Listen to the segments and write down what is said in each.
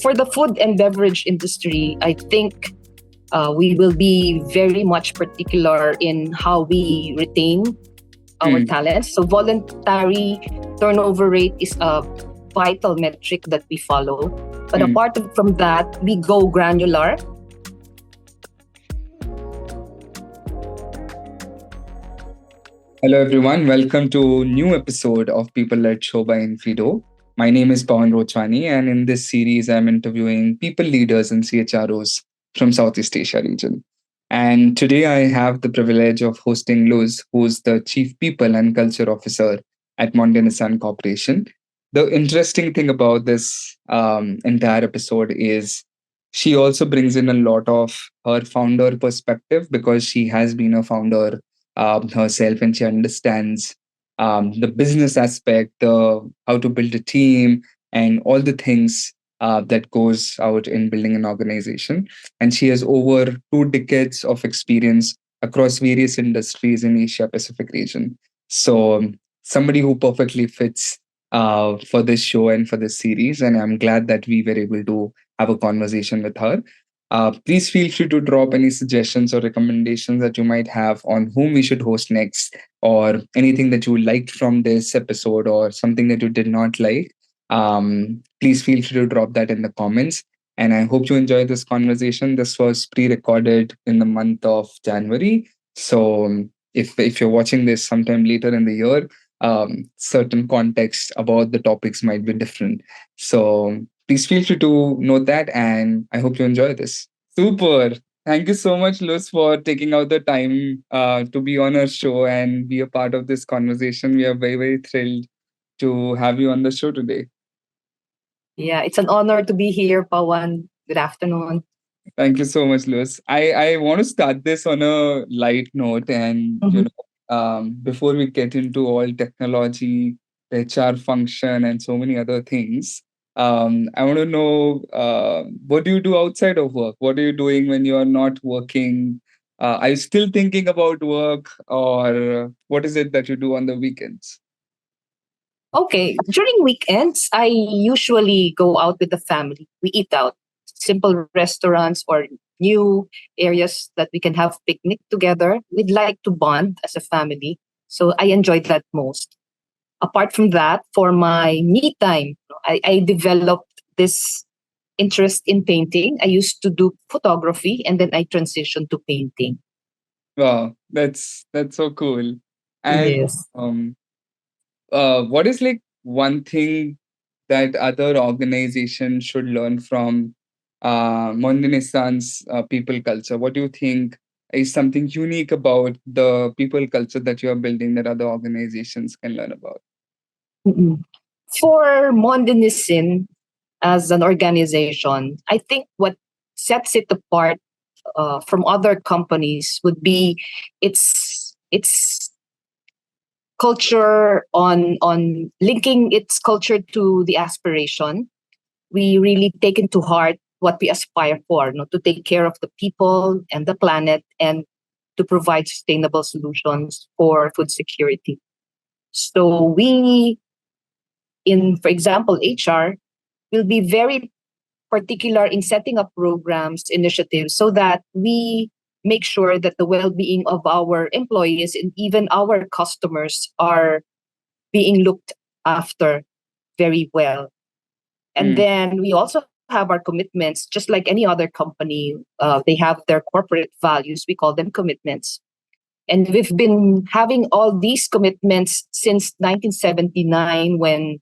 for the food and beverage industry, I think we will be very much particular in how we retain our talents. So voluntary turnover rate is a vital metric that we follow. But apart from that, we go granular. Hello everyone, welcome to new episode of People Led Show by Infido. My name is Pawan Rochwani, and in this series I'm interviewing people leaders and CHROs from Southeast Asia region. And today I have the privilege of hosting Luz, who's the Chief People and Culture Officer at Monde Nissin Corporation. The interesting thing about this entire episode is she also brings in a lot of her founder perspective because she has been a founder herself, and she understands the business aspect, the how to build a team, and all the things that goes out in building an organization. And she has over 2 decades of experience across various industries in Asia Pacific region. So somebody who perfectly fits for this show and for this series. And I'm glad that we were able to have a conversation with her. Please feel free to drop any suggestions or recommendations that you might have on whom we should host next, or anything that you liked from this episode, or something that you did not like. Please feel free to drop that in the comments. And I hope you enjoy this conversation. This was pre-recorded in the month of January. So if you're watching this sometime later in the year, certain context about the topics might be different. So please feel free to note that, and I hope you enjoy this. Super. Thank you so much, Luz, for taking out the time to be on our show and be a part of this conversation. We are very, very thrilled to have you on the show today. Yeah, it's an honor to be here, Pawan. Good afternoon. Thank you so much, Luz. I want to start this on a light note, and before we get into all technology, HR function, and so many other things, I want to know what do you do outside of work? What are you doing when you are not working? Are you still thinking about work, or what is it that you do on the weekends? Okay, during weekends, I usually go out with the family. We eat out, simple restaurants or new areas that we can have picnic together. We'd like to bond as a family. So I enjoy that most. Apart from that, for my me time, I developed this interest in painting. I used to do photography and then I transitioned to painting. Wow, that's so cool. And Yes. what is like one thing that other organizations should learn from Monde Nissan's people culture? What do you think is something unique about the people culture that you are building that other organizations can learn about? Mm-mm. For Monde Nissin as an organization, I think what sets it apart from other companies would be its culture on linking its culture to the aspiration. We really take into heart what we aspire for, to take care of the people and the planet and to provide sustainable solutions for food security. So we, for example, HR, will be very particular in setting up programs, initiatives, so that we make sure that the well-being of our employees and even our customers are being looked after very well. And then we also have our commitments, just like any other company. They have their corporate values. We call them commitments. And we've been having all these commitments since 1979 when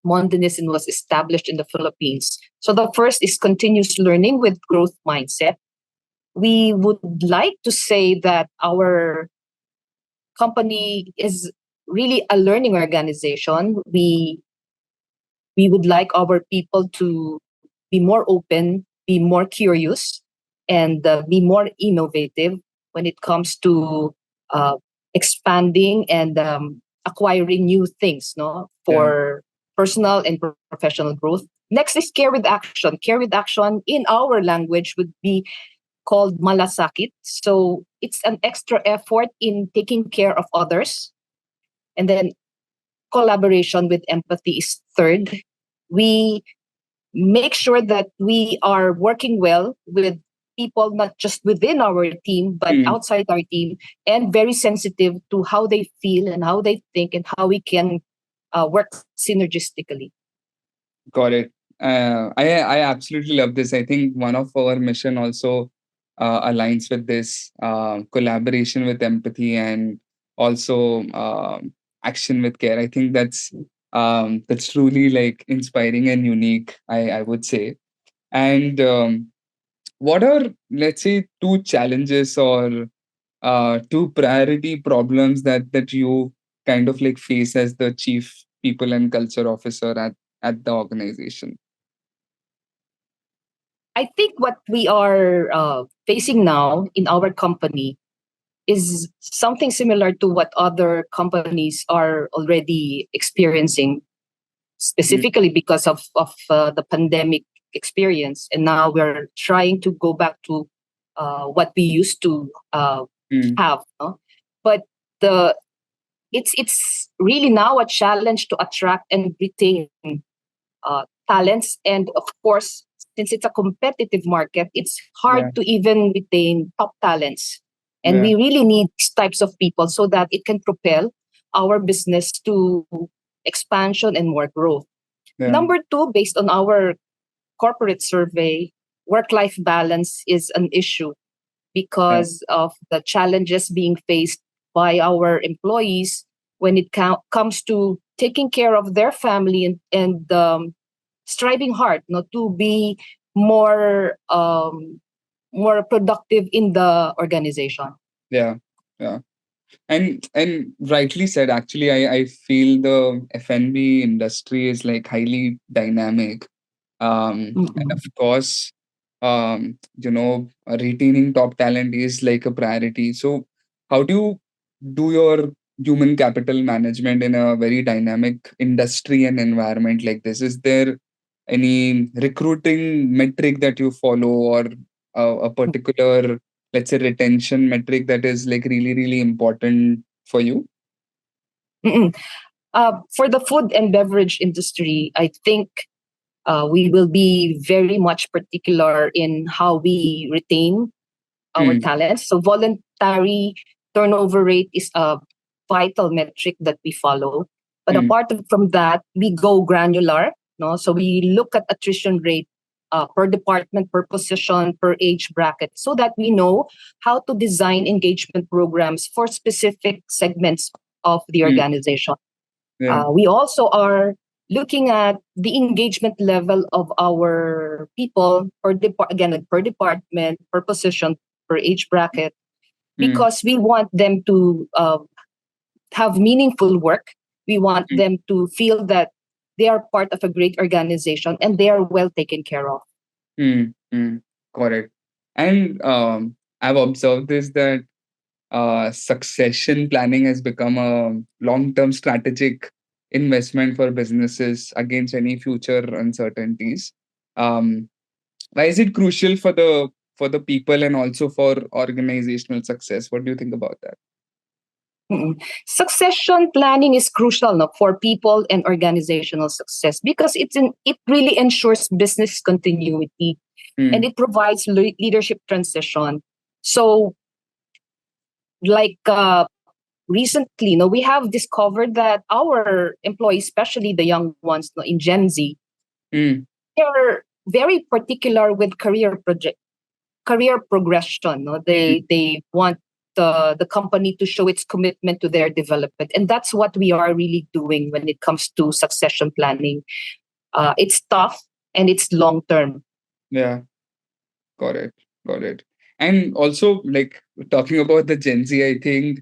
Monde Nissin was established in the Philippines. So the first is continuous learning with growth mindset. We would like to say that our company is really a learning organization. We would like our people to be more open, be more curious, and be more innovative when it comes to expanding and acquiring new things, for personal and professional growth. Next is care with action. Care with action in our language would be called malasakit. So it's an extra effort in taking care of others. And then collaboration with empathy is third. We make sure that we are working well with people, not just within our team, but Mm, outside our team, and very sensitive to how they feel and how they think and how we can work synergistically. got it. I absolutely love this. I think one of our mission also aligns with this collaboration with empathy and also action with care. I think that's truly like inspiring and unique. I would say. And what are, let's say, two challenges or two priority problems that you kind of like face as the chief people and culture officer at the organization? I think what we are facing now in our company is something similar to what other companies are already experiencing, Mm, specifically because of the pandemic experience. And now we're trying to go back to what we used to mm, have. No? But the it's really now a challenge to attract and retain talents. And of course, since it's a competitive market, it's hard yeah, to even retain top talents. And yeah, we really need these types of people so that it can propel our business to expansion and more growth. yeah, Number two, based on our corporate survey, work life balance is an issue yeah, because of the challenges being faced by our employees when it comes to taking care of their family and striving hard not to be more more productive in the organization. yeah, yeah. And rightly said. Actually, I feel the F&B industry is like highly dynamic. And of Mm-mm. course, retaining top talent is like a priority. So, how do you do your human capital management in a very dynamic industry and environment like this? Is there any recruiting metric that you follow, or a particular, let's say, retention metric that is like really, really important for you? Mm-mm. For the food and beverage industry, I think we will be very much particular in how we retain our Mm, talents. So voluntary turnover rate is a vital metric that we follow. But mm, apart from that, we go granular. No, so we look at attrition rate per department, per position, per age bracket, so that we know how to design engagement programs for specific segments of the mm, organization. yeah. We also are looking at the engagement level of our people again per department, per position, per age bracket, Mm, because we want them to have meaningful work. We want mm, them to feel that they are part of a great organization and they are well taken care of. correct. And I've observed this that succession planning has become a long-term strategic investment for businesses against any future uncertainties. Um, why is it crucial for the people and also for organizational success? What do you think about that? Mm-mm. Succession planning is crucial, no, for people and organizational success because it really ensures business continuity and Mm, it provides leadership transition. So, like recently, no, we have discovered that our employees, especially the young ones, no, in Gen Z, mm, they're very particular with career progression. No? mm, They want the company to show its commitment to their development, and that's what we are really doing when it comes to succession planning. It's tough and it's long term. yeah, got it, got it. And also, like talking about the Gen Z, I think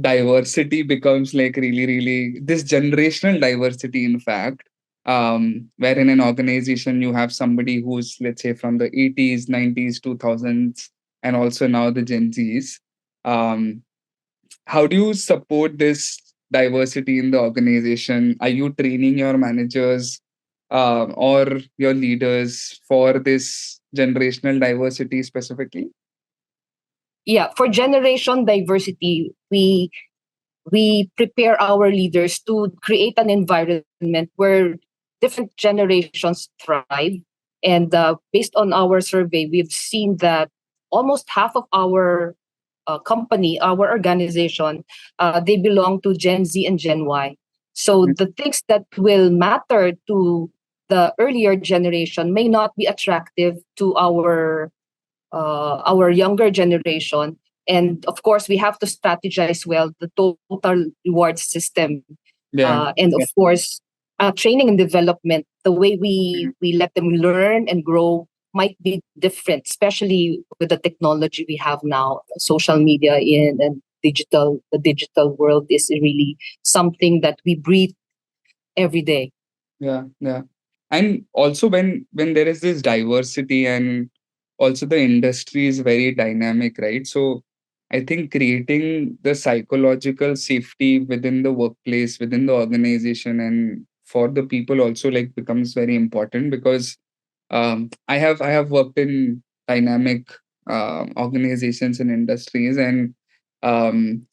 diversity becomes like really, really this generational diversity, in fact, where in an organization you have somebody who's, let's say, from the 80s, 90s, 2000s, and also now the Gen Zs. um, how do you support this diversity in the organization? Are you training your managers or your leaders for this generational diversity specifically? Yeah, for generation diversity, we prepare our leaders to create an environment where different generations thrive. And based on our survey, we've seen that almost half of our company, our organization, they belong to Gen Z and Gen Y. So the things that will matter to the earlier generation may not be attractive to our younger generation. And of course, we have to strategize well the total reward system, Yeah. and of course, training and development. The way we let them learn and grow might be different, especially with the technology we have now, social media and digital. The digital world is really something that we breathe every day. Yeah, yeah. And also when there is this diversity, and also the industry is very dynamic, right? So I think creating the psychological safety within the workplace, within the organization, and for the people also like becomes very important, because I have worked in dynamic organizations and industries, and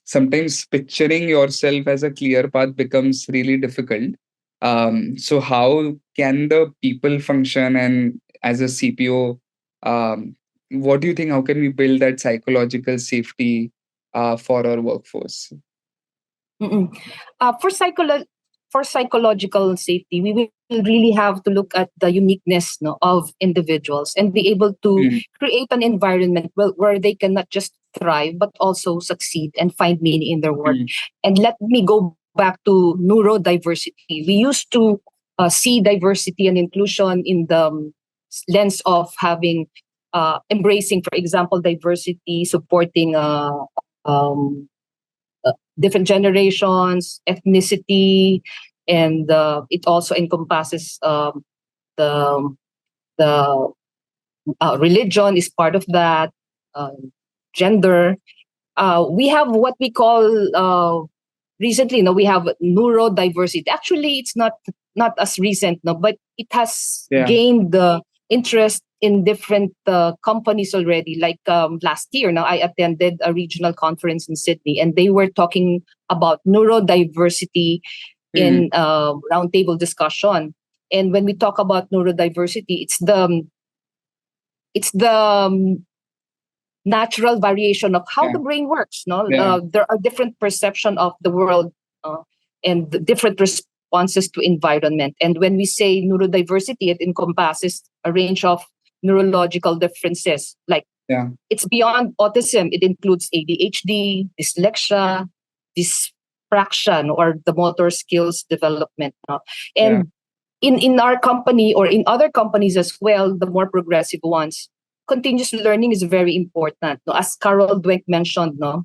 sometimes picturing yourself as a clear path becomes really difficult. So how can the people function, and as a CPO, what do you think? How can we build that psychological safety for our workforce? Mm-mm. For psychological safety, we will really have to look at the uniqueness, no, of individuals and be able to Mm, create an environment where they can not just thrive but also succeed and find meaning in their work. mm, And let me go back to neurodiversity. We used to see diversity and inclusion in the lens of having embracing, for example, diversity, supporting um, different generations, ethnicity, and it also encompasses the the religion is part of that, gender. We have what we call recently. No, we have neurodiversity. Actually, it's not as recent, no, but it has yeah. gained the interest in different companies already. Like last year, now I attended a regional conference in Sydney, and they were talking about neurodiversity Mm, in roundtable discussion. And when we talk about neurodiversity, it's the natural variation of how yeah. the brain works. No, Yeah. there are different perception of the world, and the different responses to environment. And when we say neurodiversity, it encompasses a range of neurological differences. Like Yeah. it's beyond autism; it includes ADHD, dyslexia, dyspraxion, or the motor skills development. No? Yeah. And in our company or in other companies as well, the more progressive ones, continuous learning is very important. No? As Carol Dweck mentioned, no,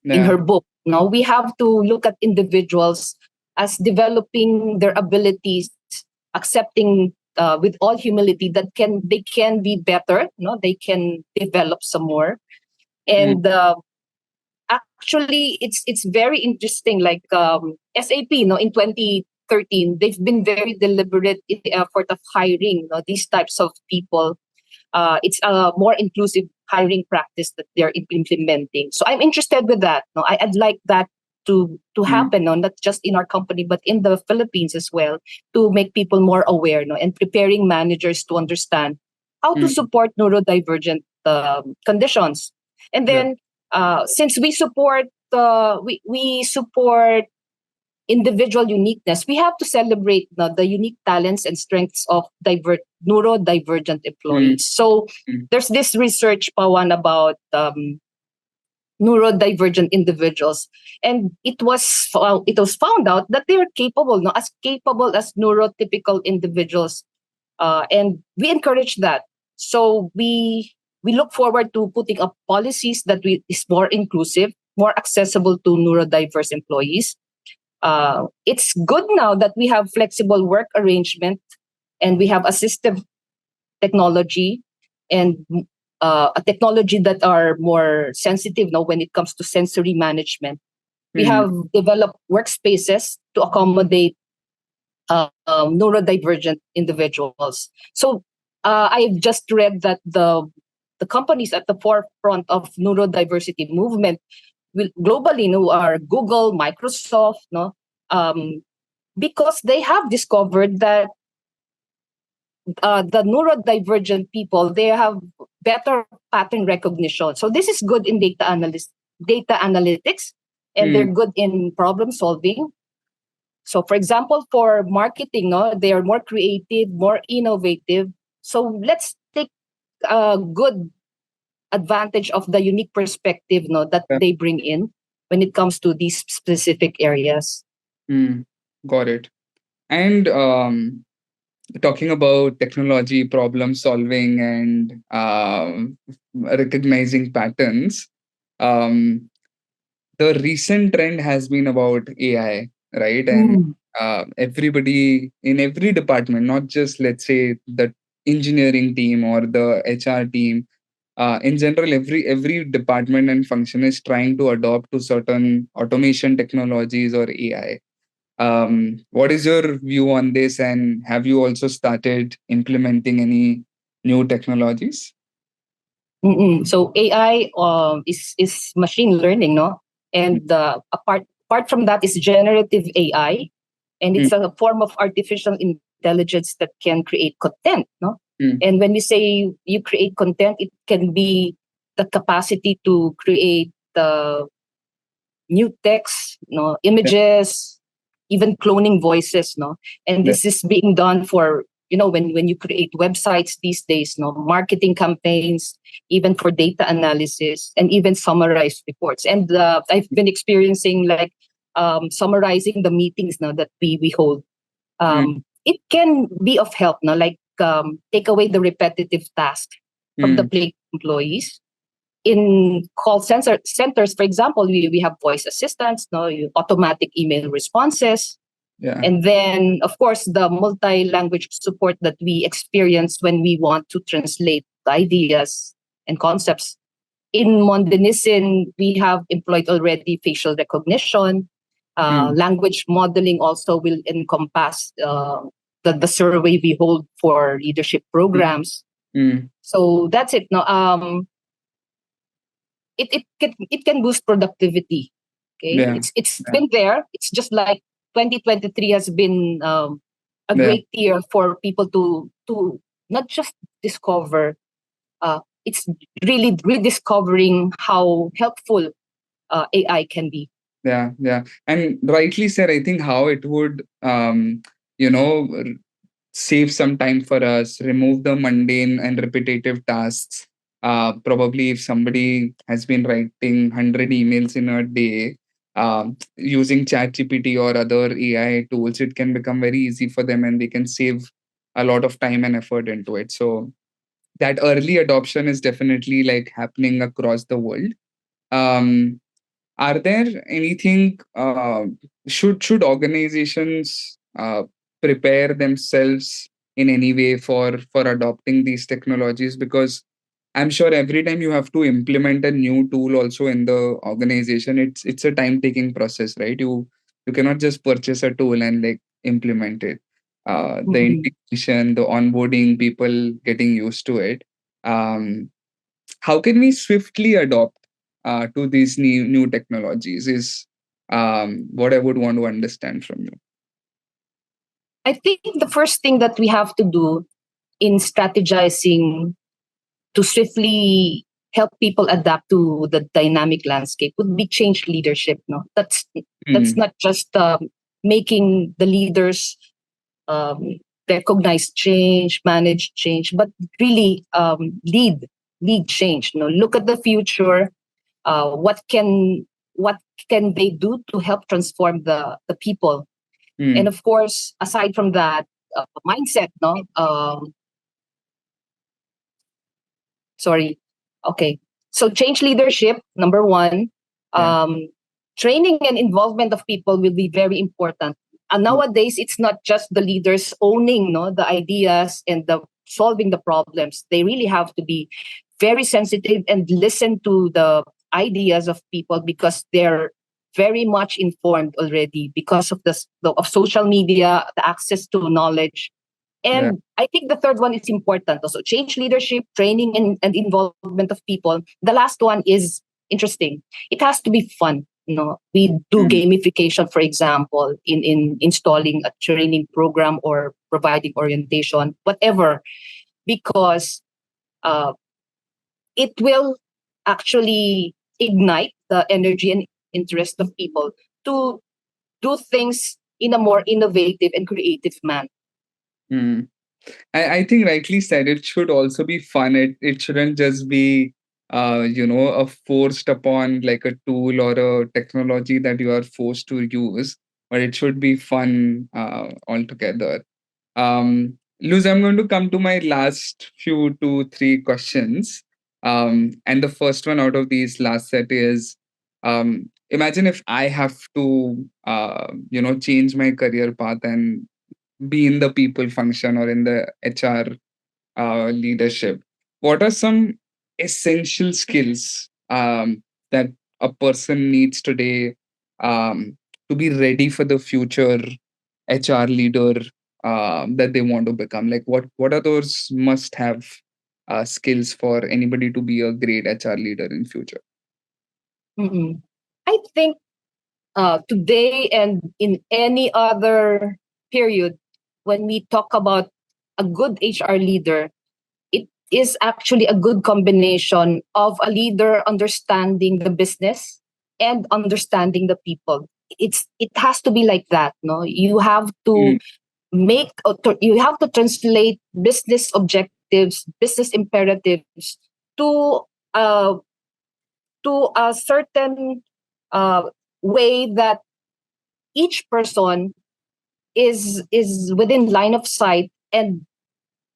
in Yeah. her book, no, we have to look at individuals as developing their abilities, accepting with all humility that they can be better. No, they can develop some more. Mm, And actually, it's very interesting. Like SAP, no, in 2013, they've been very deliberate in the effort of hiring, no, these types of people. It's a more inclusive hiring practice that they're implementing. So I'm interested with that. No, I'd like that to mm, happen, no, not just in our company but in the Philippines as well, to make people more aware, no, and preparing managers to understand how to mm, support neurodivergent conditions. And yeah. then since we support individual uniqueness, we have to celebrate the unique talents and strengths of neurodivergent Mm, employees. So mm, there's this research, Pawan, about neurodivergent individuals, and it was found out that they are capable, no, as capable as neurotypical individuals, and we encourage that. So we look forward to putting up policies that is more inclusive, more accessible to neurodiverse employees. It's good now that we have flexible work arrangement and we have assistive technology and a technology that are more sensitive now when it comes to sensory management. We mm, have developed workspaces to accommodate neurodivergent individuals. So I've just read that the companies at the forefront of neurodiversity movement globally, no, are Google, Microsoft, no, um, because they have discovered that the neurodivergent people, they have better pattern recognition. So this is good in data analytics, and they're Mm. good in problem solving. So for example, for marketing, no, they are more creative, more innovative. So let's take good advantage of the unique perspective, no, that Yeah. they bring in when it comes to these specific areas. Mm. Got it. And talking about technology, problem solving, and recognizing patterns, um, the recent trend has been about AI, right? And Mm. everybody in every department, not just, let's say, the engineering team or the HR team, in general, every department and function is trying to adopt to certain automation technologies or AI. What is your view on this, and have you also started implementing any new technologies? Mm-mm. So AI is machine learning, no, and apart from that is generative AI, and Mm, it's a form of artificial intelligence that can create content, no. mm, And when we say you create content, it can be the capacity to create new text, no, yeah, images, even cloning voices, no. And yeah, this is being done for, when you create websites these days, no, marketing campaigns, even for data analysis and even summarize reports. And I've been experiencing like summarizing the meetings now that we hold. mm, It can be of help now, like take away the repetitive task from the mm, plate employees in centers, for example, we have voice assistants, no, automatic email responses, yeah, and then of course the multi-language support that we experience when we want to translate the ideas and concepts. In Monde Nissin, we have employed already facial recognition, mm, language modeling also will encompass the survey we hold for leadership mm, programs. mm, So that's it. No, it can boost productivity. Okay, yeah, it's yeah, been there. It's just like 2023 has been a yeah. great year for people to not just discover. It's really rediscovering how helpful AI can be. Yeah, yeah. And rightly said, I think how it would, you know, save some time for us, remove the mundane and repetitive tasks. Probably if somebody has been writing 100 emails in a day, using ChatGPT or other AI tools, it can become very easy for them and they can save a lot of time and effort into it. So that early adoption is definitely like happening across the world. Um, are there anything should organizations prepare themselves in any way for adopting these technologies? Because I'm sure every time you have to implement a new tool also in the organization, it's a time taking process, right? You cannot just purchase a tool and like implement it. The Mhm. integration, the onboarding, people getting used to it. Um, how can we swiftly adopt to these new technologies is what I would want to understand from you. I think the first thing that we have to do in strategizing to swiftly help people adapt to the dynamic landscape would be change leadership. No, that's Mm, not just making the leaders um, recognize change, manage change, but really lead change. Look at the future. What can they do to help transform the people? And mm, of course, aside from that, mindset. No, sorry. Okay. So change leadership, number one. yeah. Um, Training and involvement of people will be very important. And nowadays, it's not just the leaders owning, no, the ideas and the solving the problems. They really have to be very sensitive and listen to the ideas of people because they're very much informed already because of of social media, the access to knowledge. Yeah. And I think the third one is important also. Change leadership, training, and involvement of people. The last one is interesting. It has to be fun. We do Mm, gamification, for example, in installing a training program or providing orientation, whatever, because it will actually ignite the energy and interest of people to do things in a more innovative and creative manner. Hmm. I think rightly said, it should also be fun. It shouldn't just be a forced upon like a tool or a technology that you are forced to use, but it should be fun altogether. Luz, I'm going to come to my last few 2, 3 questions. And the first one out of these last set is, imagine if I have to change my career path and be in the people function or in the HR leadership. What are some essential skills that a person needs today to be ready for the future HR leader that they want to become? Like, what are those must-have skills for anybody to be a great HR leader in future? Mm-mm. I think today and in any other period, when we talk about a good HR leader, it is actually a good combination of a leader understanding the business and understanding the people. It has to be like that. No, you have to Mm, you have to translate business objectives, business imperatives to uh, to a certain uh, way that each person is within line of sight and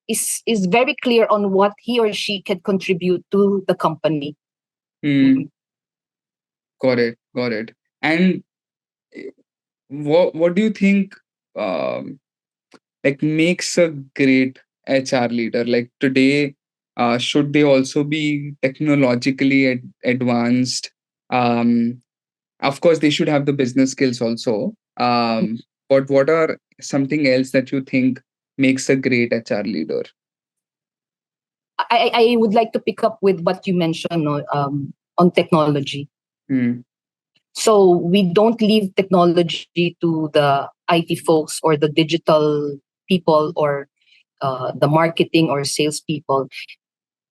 is very clear on what he or she can contribute to the company. mm, Mm. got it, got it. And what do you think? Um, like makes a great HR leader? Like today, should they also be technologically advanced? Um, of course, they should have the business skills also. But what are something else that you think makes a great HR leader? I would like to pick up with what you mentioned, no, on technology. Hmm. So we don't leave technology to the IT folks or the digital people or the marketing or sales people.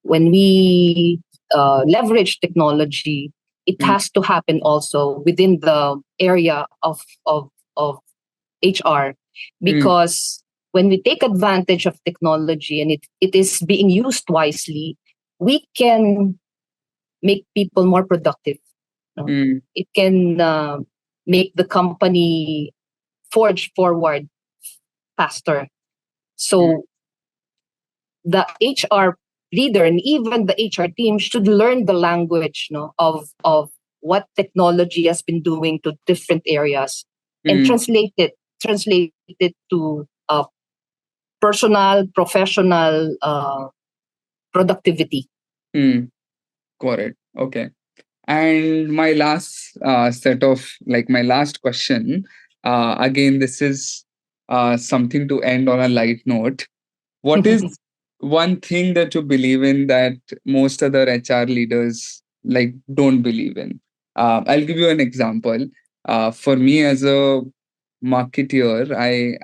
When we leverage technology, it Hmm. has to happen also within the area of HR, Hmm. because when we take advantage of technology and it is being used wisely, we can make people more productive. No? Hmm. It can make the company forge forward faster. Hmm. So the HR leader and even the HR team should learn the language, no, of what technology has been doing to different areas and Hmm. translate it to personal, professional productivity. Hmm. Got it. Okay. And my last set of like my last question. Again, this is something to end on a light note. What is one thing that you believe in that most other HR leaders like don't believe in? I'll give you an example. For me, as a marketeer,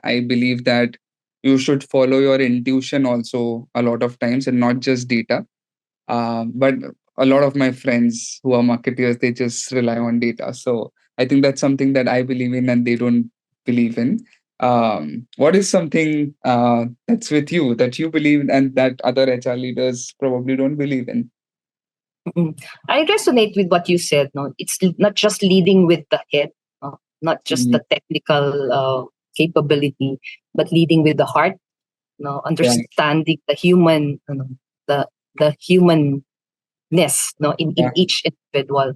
I believe that you should follow your intuition also a lot of times and not just data. But a lot of my friends who are marketeers, they just rely on data. So I think that's something that I believe in and they don't believe in. What is something that's with you that you believe in and that other HR leaders probably don't believe in? Mm. I resonate with what you said. No, it's not just leading with the head, no? Not just Mm, the technical capability, but leading with the heart. No, yeah, understanding the human, the the humanness, no, in yeah. each individual.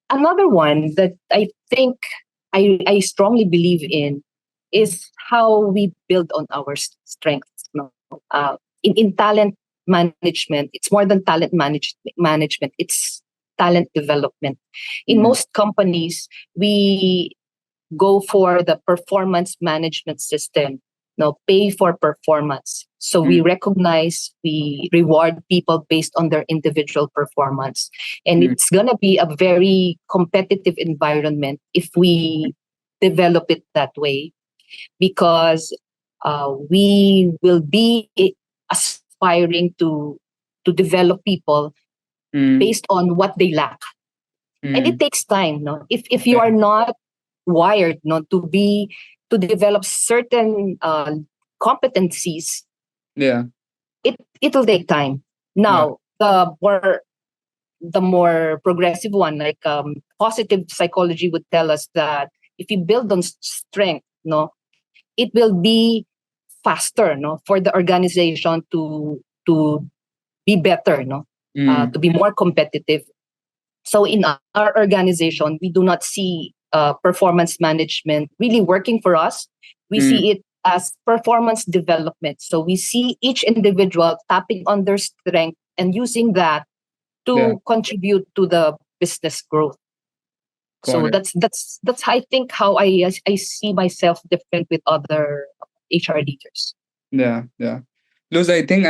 Another one that I think I strongly believe in is how we build on our strengths. No? In talent management, it's more than management, it's talent development. In Mm, most companies, we go for the performance management system. No, pay for performance. So we mm, recognize, we reward people based on their individual performance. And mm, it's going to be a very competitive environment if we develop it that way, because We will be aspiring to develop people Mm. based on what they lack, and it Mm. takes time. No, if you Yeah. are not wired, no, to develop certain competencies, Yeah. it'll take time. Yeah. Now, the more progressive one, like positive psychology, would tell us that if you build on strength, no, it will be faster, no, for the organization to be better, no, Mm. to be more competitive. So in our organization, we do not see performance management really working for us. We Mm. see it as performance development. So we see each individual tapping on their strength and using that Yeah. to contribute to the business growth. Got So it. that's I think how I see myself different with other HR leaders. Yeah. Yeah. Luz, I think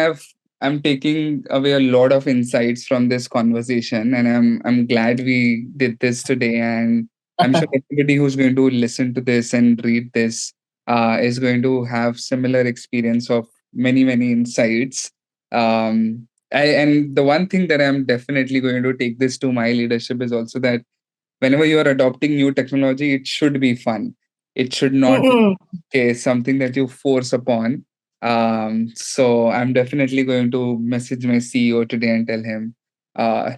I'm taking away a lot of insights from this conversation, and I'm glad we did this today. And I'm sure everybody who's going to listen to this and read this is going to have similar experience of many insights. And the one thing that I'm definitely going to take this to my leadership is also that whenever you are adopting new technology, it should be fun. It should not be Mm-mm. something that you force upon. So I'm definitely going to message my CEO today and tell him,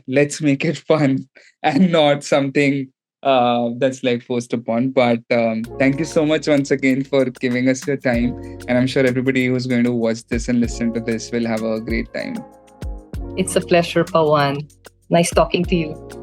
let's make it fun and not something that's like forced upon. But thank you so much once again for giving us your time. And I'm sure everybody who's going to watch this and listen to this will have a great time. It's a pleasure, Pawan. Nice talking to you.